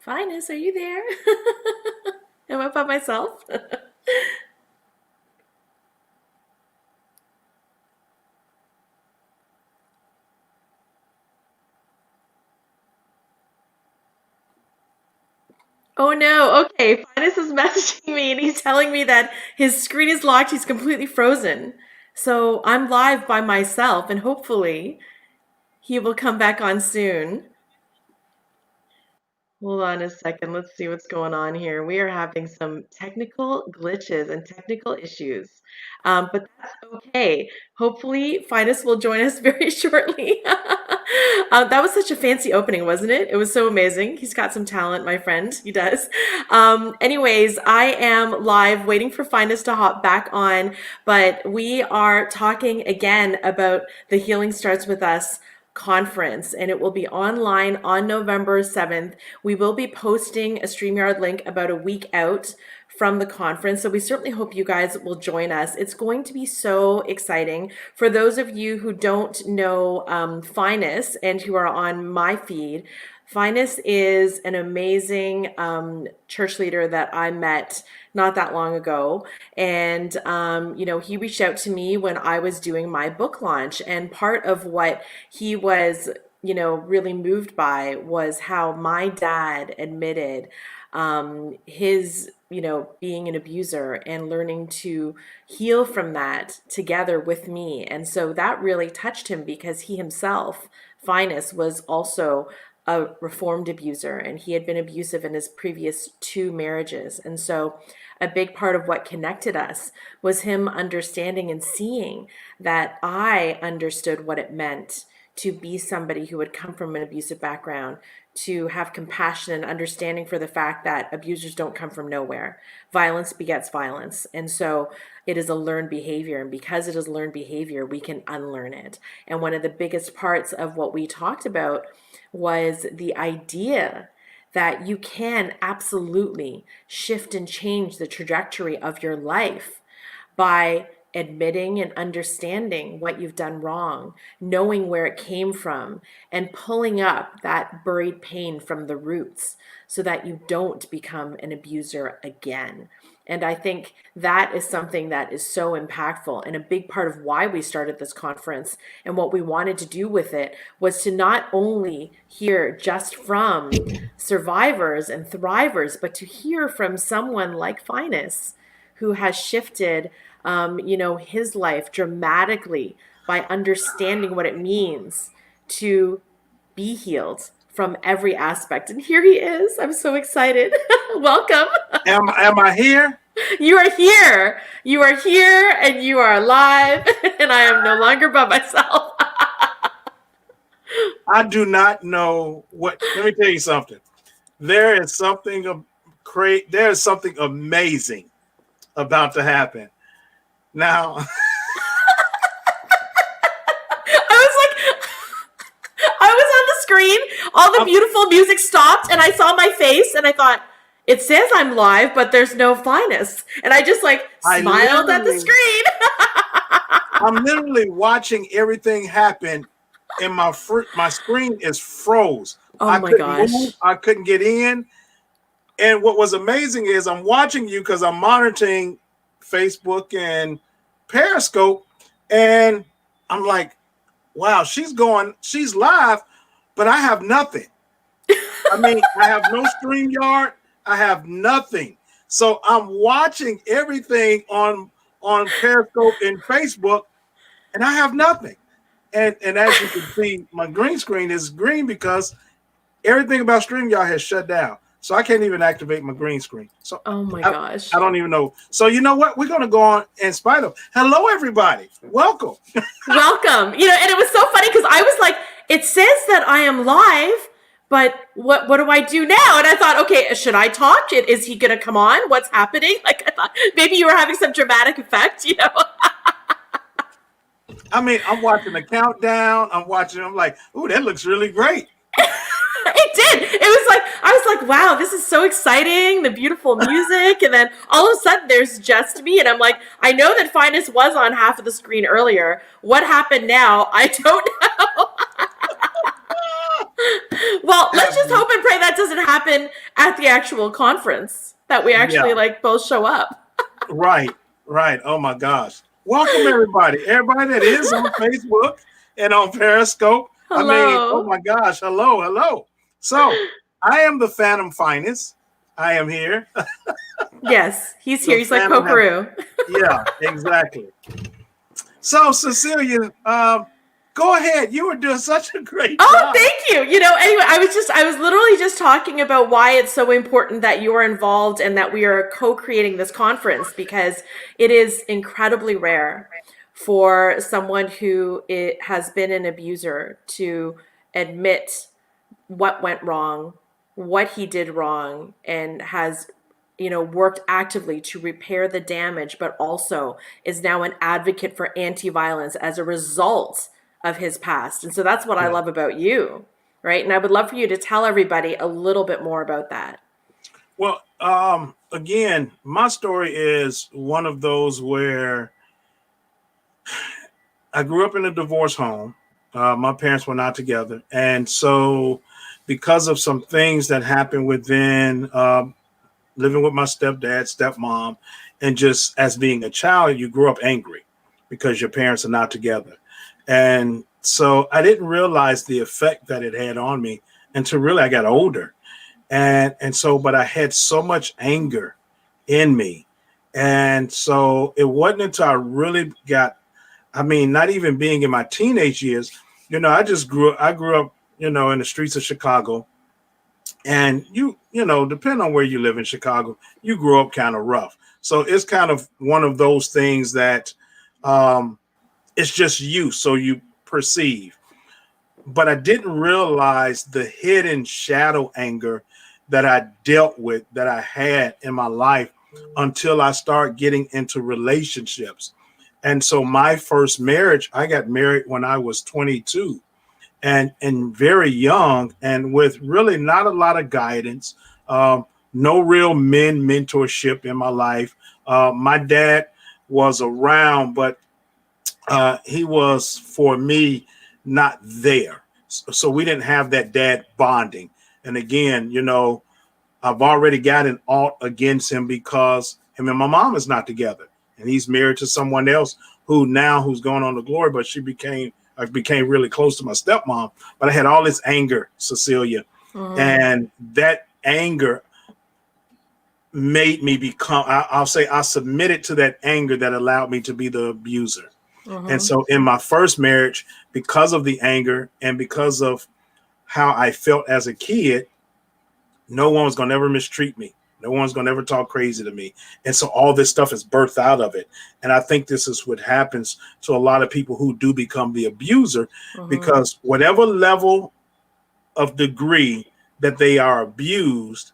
Finest, are you there? Am I by myself? Oh no, okay. Finest is messaging me and he's telling me that his screen is locked, he's completely frozen. So I'm live by myself and hopefully he will come back on soon. Hold on a second. Let's see what's going on here. We are having some technical glitches and technical issues, but that's okay. Hopefully, Finus will join us very shortly. That was such a fancy opening, wasn't it? It was so amazing. He's got some talent, my friend. He does. Anyways, I am live waiting for Finus to hop back on, but we are talking again about the Healing Starts With Us conference, and it will be online on November 7th. We will be posting a StreamYard link about a week out from the conference. So we certainly hope you guys will join us. It's going to be so exciting. For those of you who don't know Finus and who are on my feed, Finus is an amazing church leader that I met not that long ago. And, he reached out to me when I was doing my book launch. And part of what he was, really moved by was how my dad admitted his, being an abuser and learning to heal from that together with me. And so that really touched him because he himself, Finus, was also a reformed abuser and he had been abusive in his previous two marriages. And so a big part of what connected us was him understanding and seeing that I understood what it meant to be somebody who had come from an abusive background, to have compassion and understanding for the fact that abusers don't come from nowhere. Violence begets violence. And so it is a learned behavior. And because it is learned behavior, we can unlearn it. And one of the biggest parts of what we talked about was the idea that you can absolutely shift and change the trajectory of your life by admitting and understanding what you've done wrong, knowing where it came from, and pulling up that buried pain from the roots so that you don't become an abuser again. And I think that is something that is so impactful and a big part of why we started this conference. And what we wanted to do with it was to not only hear just from survivors and thrivers, but to hear from someone like Finus who has shifted, his life dramatically by understanding what it means to be healed from every aspect. And here he is. I'm so excited. Welcome. Am I here? You are here. You are here and you are alive. And I am no longer by myself. I do not know what. Let me tell you something. There is something there is something amazing about to happen. Now, I was like, I was on the screen, all the beautiful music stopped, and I saw my face, and I thought, it says I'm live, but there's no Finest. And I just like smiled at the screen. I'm literally watching everything happen, and my screen is froze. Oh my gosh. Move, I couldn't get in. And what was amazing is I'm watching you because I'm monitoring Facebook and Periscope, and I'm like, wow, she's live, but I have nothing. I mean, I have no StreamYard, I have nothing. So I'm watching everything on Periscope and Facebook, and I have nothing. And as you can see, my green screen is green because everything about StreamYard has shut down. So I can't even activate my green screen. So oh my gosh. I don't even know. So you know what? We're going to go on in spite of. Hello, everybody. Welcome. Welcome. And it was so funny because I was like, it says that I am live, but what do I do now? And I thought, okay, should I talk? Is he going to come on? What's happening? Like I thought maybe you were having some dramatic effect, I mean, I'm watching the countdown. I'm like, ooh, that looks really great. It did. I was like, wow, this is so exciting. The beautiful music. And then all of a sudden there's just me. And I'm like, I know that Finest was on half of the screen earlier. What happened now? I don't know. Well, let's just happening. hope and pray that doesn't happen at the actual conference. That we Yeah, actually like both show up. right, right. Oh my gosh. Welcome everybody. Everybody that is on Facebook and on Periscope. I mean, oh Hello. my gosh. Hello, hello. So I am the Phantom Finest. I am here. Yes, he's here. The He's like Phantom have, Pokeroo. yeah, exactly. So Cecilia, go ahead. You were doing such a great Oh, job. thank you. Anyway, I was literally just talking about why it's so important that you're involved and that we are co-creating this conference because it is incredibly rare for someone who has been an abuser to admit what went wrong, what he did wrong, and has worked actively to repair the damage, but also is now an advocate for anti-violence as a result of his past. And so that's what I Yeah. love about you, right? And I would love for you to tell everybody a little bit more about that. Well, again, my story is one of those where I grew up in a divorce home. My parents were not together. And so, because of some things that happened within living with my stepdad, stepmom, and just as being a child, you grew up angry because your parents are not together. And so, I didn't realize the effect that it had on me until really I got older. And so, but I had so much anger in me. And so, it wasn't until I really got, I mean, not even being in my teenage years, I grew up, in the streets of Chicago. And depending on where you live in Chicago, you grow up kind of rough. So it's kind of one of those things that um, it's just you. So you perceive. But I didn't realize the hidden shadow anger that I dealt with, that I had in my life until I started getting into relationships. And so my first marriage, I got married when I was 22 and very young and with really not a lot of guidance, no real mentorship in my life. My dad was around, but he was for me not there. So we didn't have that dad bonding. And again, I've already got an alt against him because him and my mom is not together, and he's married to someone else who's going on to glory. But I became really close to my stepmom. But I had all this anger, Cecilia, Mm-hmm. and that anger made me become. I'll say I submitted to that anger that allowed me to be the abuser. And Mm-hmm. so in my first marriage, because of the anger and because of how I felt as a kid, no one's gonna ever mistreat me. No one's gonna ever talk crazy to me. And so all this stuff is birthed out of it. And I think this is what happens to a lot of people who do become the abuser, Mm-hmm. because whatever level of degree that they are abused,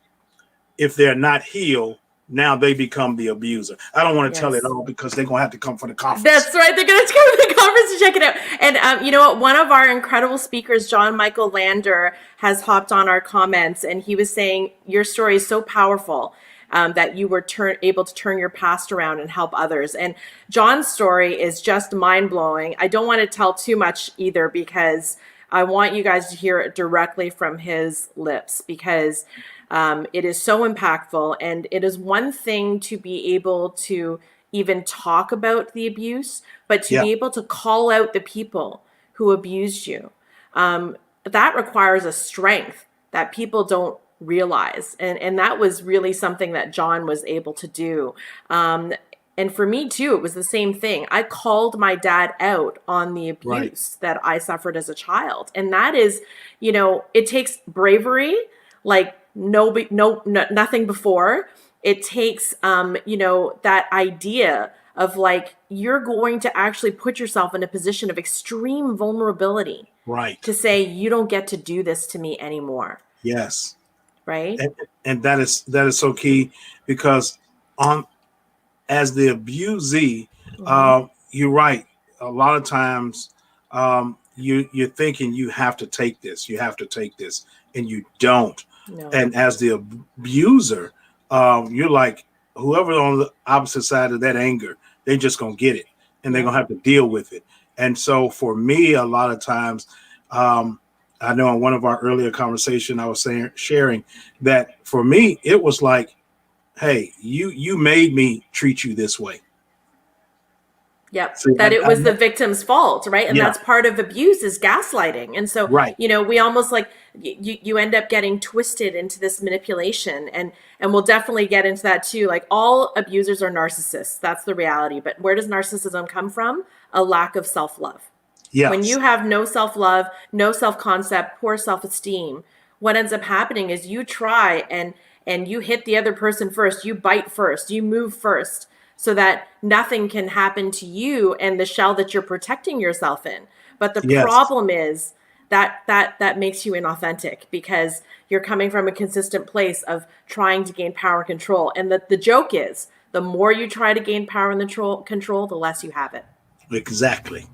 if they're not healed, now they become the abuser. I don't want to tell it Yes. all because they're gonna have to come for the conference. That's right. They're going to come to the conference to check it out. And you know what? One of our incredible speakers, John Michael Lander, has hopped on our comments, and he was saying your story is so powerful that you were able to turn your past around and help others. And John's story is just mind blowing. I don't want to tell too much either because I want you guys to hear it directly from his lips because it is so impactful. And it is one thing to be able to even talk about the abuse, but to Yeah, be able to call out the people who abused you, that requires a strength that people don't realize. And that was really something that John was able to do. And for me too, it was the same thing. I called my dad out on the right, abuse that I suffered as a child. And that is, it takes bravery, like nothing before. It takes, that idea of like, you're going to actually put yourself in a position of extreme vulnerability right. to say, you don't get to do this to me anymore. Yes. Right? And that is so key because on as the abusee, Mm-hmm. you're right. A lot of times, you're thinking you have to take this, and you don't. No. And as the abuser, you're like whoever on the opposite side of that anger, they're just gonna get it, and they're Yep. gonna have to deal with it. And so for me, a lot of times, um, I know in one of our earlier conversation, I was sharing that for me, it was like, hey, you made me treat you this way. Yep. See, That it was the victim's fault, right? And yeah, that's part of abuse is gaslighting. And so, right. we almost like you end up getting twisted into this manipulation, and we'll definitely get into that too. Like all abusers are narcissists. That's the reality. But where does narcissism come from? A lack of self-love. When Yes, you have no self-love, no self-concept, poor self-esteem, what ends up happening is you try and you hit the other person first, you bite first, you move first so that nothing can happen to you and the shell that you're protecting yourself in. But the yes, problem is that makes you inauthentic because you're coming from a consistent place of trying to gain power and control. And the joke is the more you try to gain power and control, the less you have it, exactly,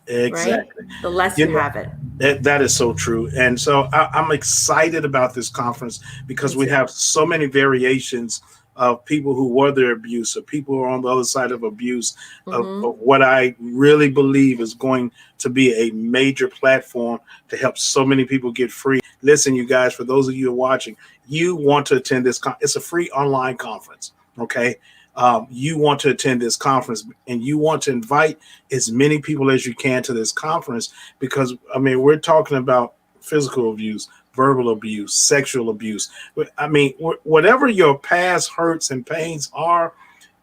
right? exactly. The less You you know, have it. that is so true. And so I'm excited about this conference Me because we too. have so many variations of people who were their abuse, or people who are on the other side of abuse, of Mm-hmm. what I really believe is going to be a major platform to help so many people get free. Listen, you guys, for those of you who are watching, you want to attend this. It's a free online conference. Okay. You want to attend this conference and you want to invite as many people as you can to this conference because I mean we're talking about physical abuse, verbal abuse, sexual abuse. I mean whatever your past hurts and pains are,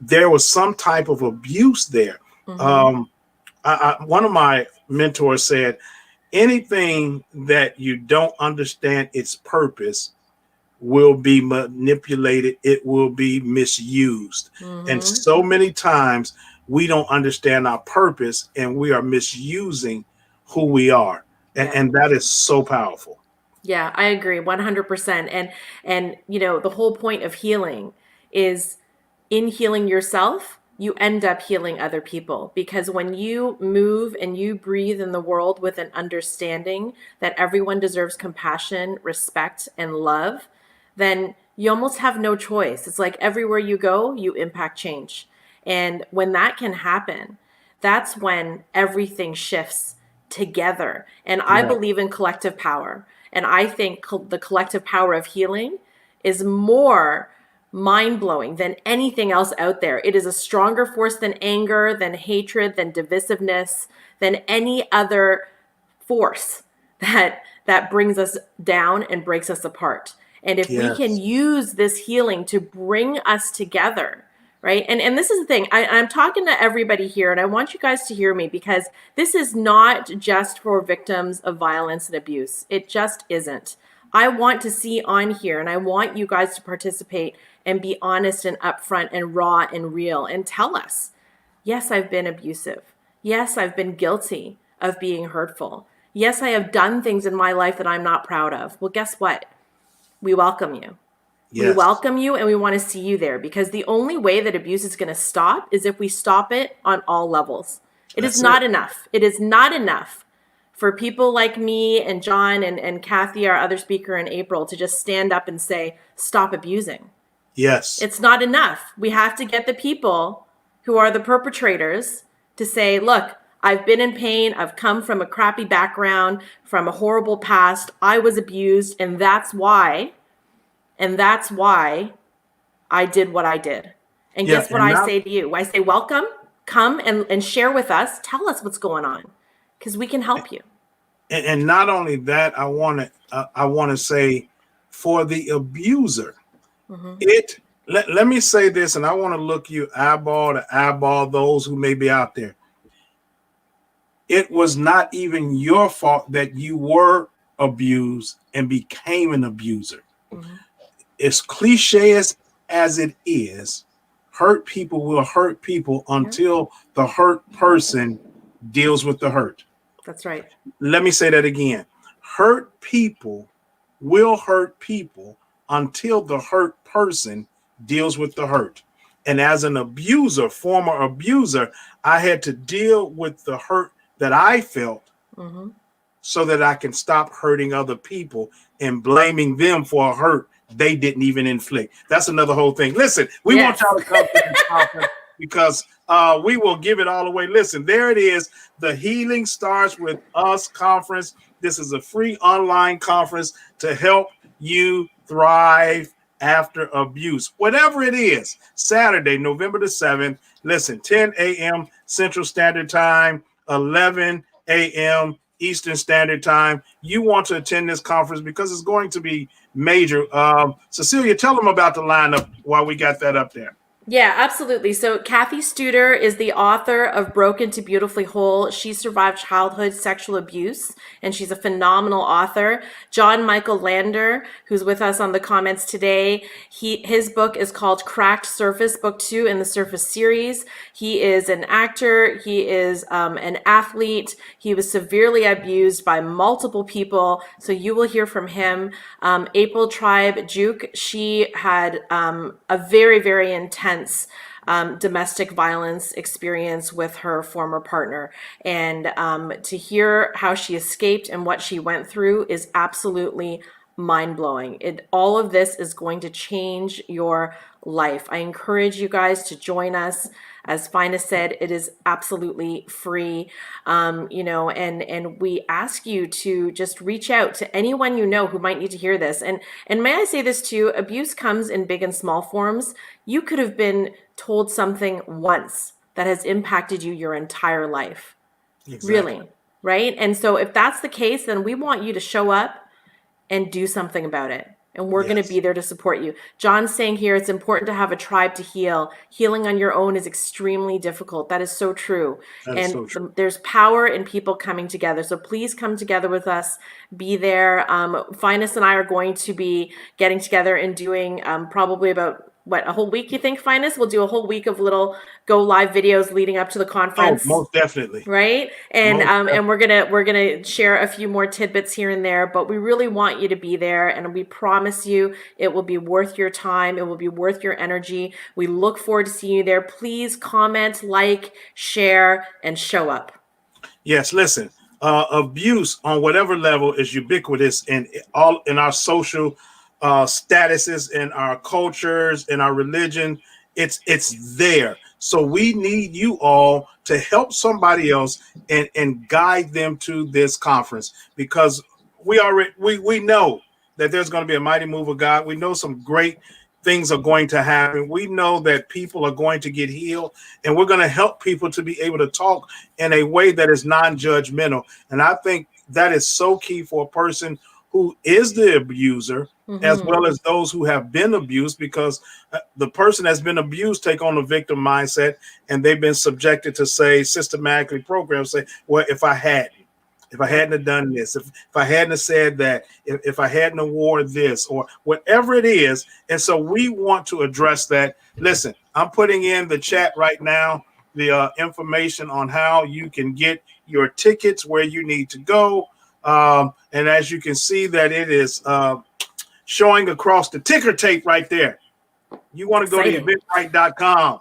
there was some type of abuse there. Mm-hmm. Um, one of my mentors said, anything that you don't understand its purpose will be manipulated, it will be misused. And Mm-hmm. so many times we don't understand our purpose and we are misusing who we are. Yeah. And that is so powerful. Yeah, I agree 100%. And the whole point of healing is in healing yourself, you end up healing other people because when you move and you breathe in the world with an understanding that everyone deserves compassion, respect, and love, then you almost have no choice. It's like everywhere you go, you impact change. And when that can happen, that's when everything shifts together. And I Yeah. believe in collective power. And I think the collective power of healing is more mind blowing than anything else out there. It is a stronger force than anger, than hatred, than divisiveness, than any other force that brings us down and breaks us apart. And if we can Yes. use this healing to bring us together, right? And this is the thing. I'm talking to everybody here, and I want you guys to hear me because this is not just for victims of violence and abuse. It just isn't. I want to see on here, and I want you guys to participate and be honest and upfront and raw and real and tell us, yes, I've been abusive. Yes, I've been guilty of being hurtful. Yes, I have done things in my life that I'm not proud of. Well, guess what? We welcome you. We Yes. welcome you and we want to see you there because the only way that abuse is going to stop is if we stop it on all levels. It is That's it. not enough. It is not enough for people like me and John and Kathy, our other speaker, in April, to just stand up and say, stop abusing. Yes. It's not enough. We have to get the people who are the perpetrators to say, look, I've been in pain. I've come from a crappy background, from a horrible past. I was abused, and that's why I did what I did. And Yeah. guess what And I not say to you? I say, welcome, come and share with us. Tell us what's going on because we can help you. and not only that, I want to say for the abuser, Mm-hmm. it let me say this, and I want to look you eyeball to eyeball, those who may be out there. It was not even your fault that you were abused and became an abuser. Mm-hmm. As cliche as it is, hurt people will hurt people Yeah, until the hurt person deals with the hurt. that's right. Let me say that again. Hurt people will hurt people until the hurt person deals with the hurt. And as an abuser, former abuser, I had to deal with the hurt that I felt Mm-hmm. so that I can stop hurting other people and blaming them for a hurt they didn't even inflict. That's another whole thing. Listen, we want Yes. y'all to come to this conference because we will give it all away. Listen, there it is. The Healing Starts With Us conference. This is a free online conference to help you thrive after abuse. Whatever it is, Saturday, November the 7th, listen, 10 a.m. Central Standard Time, 11 a.m. Eastern Standard Time. You want to attend this conference because it's going to be major. Cecilia, tell them about the lineup while we got that up there. Yeah, absolutely. So, Kathy Studer is the author of Broken to Beautifully Whole. She survived childhood sexual abuse, and she's a phenomenal author. John Michael Lander, who's with us on the comments today, his book is called Cracked Surface, Book 2 in the Surface series. He is an actor, he is an athlete, he was severely abused by multiple people, so you will hear from him. April Tribe Juke, she had a very, very intense domestic violence experience with her former partner. And to hear how she escaped and what she went through is absolutely mind-blowing. All of this is going to change your life. I encourage you guys to join us. As Fina said, it is absolutely free, and we ask you to just reach out to anyone you know who might need to hear this. And may I say this too, abuse comes in big and small forms. You could have been told something once that has impacted you your entire life. Exactly. Really, right? And so if that's the case, then we want you to show up and do something about it. And we're going to be there to support you. John's saying here, it's important to have a tribe to heal. Healing on your own is extremely difficult. That is so true. There's power in people coming together. So please come together with us. Be there. Finus and I are going to be getting together and doing probably about a whole week, you think, Finus? We'll do a whole week of little go live videos leading up to the conference. Oh, most definitely. Right? And and we're gonna share a few more tidbits here and there, but we really want you to be there, and we promise you it will be worth your time, it will be worth your energy. We look forward to seeing you there. Please comment, like, share, and show up. Yes, listen, abuse on whatever level is ubiquitous in our social statuses, in our cultures, in our religion. It's there. So we need you all to help somebody else and guide them to this conference, because we know that there's going to be a mighty move of God. We know some great things are going to happen. We know that people are going to get healed, and we're going to help people to be able to talk in a way that is non-judgmental. And I think that is so key for a person who is the abuser, as well as those who have been abused, because the person that's been abused take on a victim mindset, and they've been subjected to systematically programmed, well, if I hadn't have done this, if I hadn't have said that, if I hadn't have worn this, or whatever it is. And so we want to address that. Listen, I'm putting in the chat right now the information on how you can get your tickets, where you need to go. And as you can see that it is showing across the ticker tape right there. You want to go to eventbrite.com,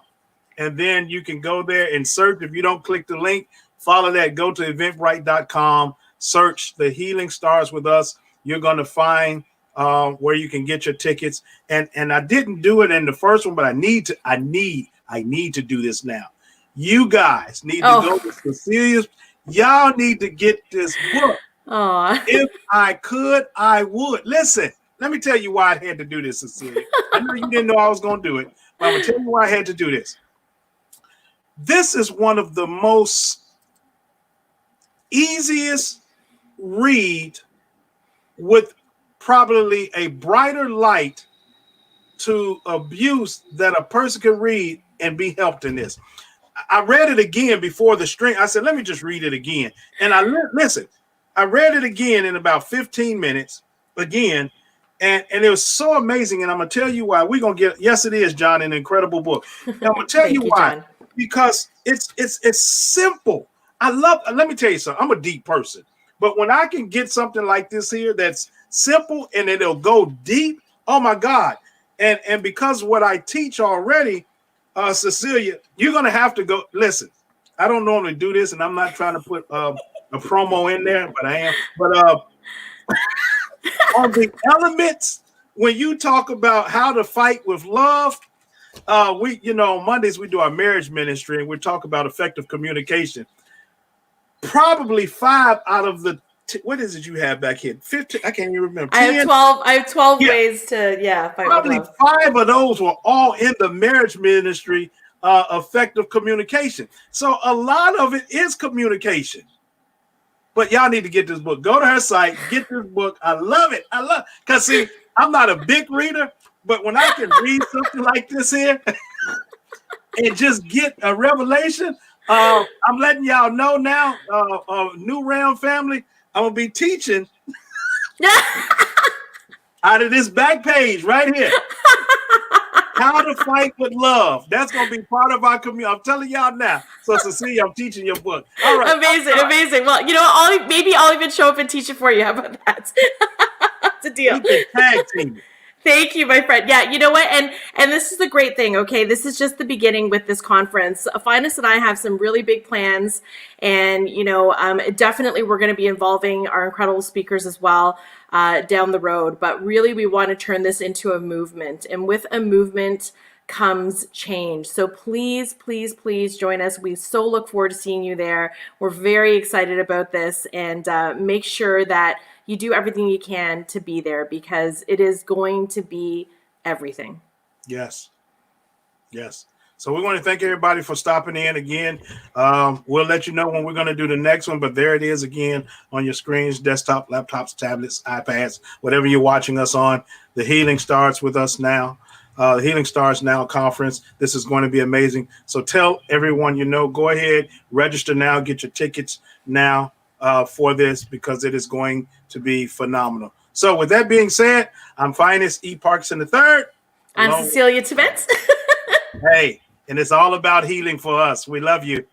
and then you can go there and search. If you don't click the link, follow that. Go to eventbrite.com, search The Healing Starts With Us. You're going to find where you can get your tickets. And I didn't do it in the first one, but I need to do this now. You guys need to go to Cecilia's. Y'all need to get this book. If I could, I would. Listen, let me tell you why I had to do this, Cecilia. I know you didn't know I was going to do it, but I'm going to tell you why I had to do this. This is one of the most easiest read, with probably a brighter light to abuse that a person can read and be helped in this. I read it again before the stream. I said, let me just read it again. And I read it again in about 15 minutes again. And it was so amazing. And I'm going to tell you why. We're going to get, yes, it is, John, an incredible book. And I'm going to tell you why. John. Because it's simple. Let me tell you something. I'm a deep person. But when I can get something like this here that's simple and it'll go deep, oh my God. And because what I teach already, Cecilia, you're going to have to go. Listen, I don't normally do this, and I'm not trying to put a promo in there, but I am. But on the elements, when you talk about how to fight with love, Mondays we do our marriage ministry, and we talk about effective communication. Probably 5 out of the what is it you have back here? 15, I can't even remember. I 10? have 12. I have 12 Yeah, ways to fight with probably love. 5 of those were all in the marriage ministry, effective communication. So a lot of it is communication. But y'all need to get this book. Go to her site, get this book. I love it. Because see, I'm not a big reader, but when I can read something like this here and just get a revelation, I'm letting y'all know now, New Round family, I'm gonna be teaching out of this back page right here. How to fight with love. That's going to be part of our community. I'm telling y'all now. So, Cecilia, I'm teaching your book. All right. Amazing, amazing. Well, maybe I'll even show up and teach it for you. How about that? That's a deal. We can tag team it. Thank you, my friend. Yeah, you know what? And this is the great thing, okay? This is just the beginning with this conference. Finest and I have some really big plans, and definitely we're going to be involving our incredible speakers as well down the road. But really, we want to turn this into a movement, and with a movement comes change. So please, please, please join us. We so look forward to seeing you there. We're very excited about this, and make sure that you do everything you can to be there, because it is going to be everything. Yes. Yes. So we want to thank everybody for stopping in again. We'll let you know when we're going to do the next one, but there it is again on your screens, desktop, laptops, tablets, iPads, whatever you're watching us on. The Healing Starts with us now. The Healing Stars Now conference. This is going to be amazing. So tell everyone go ahead, register now, get your tickets now for this, because it is going to be phenomenal. So with that being said, I'm Finest E. Parkinson III. I'm Cecilia Tement. Hey, and it's all about healing for us. We love you.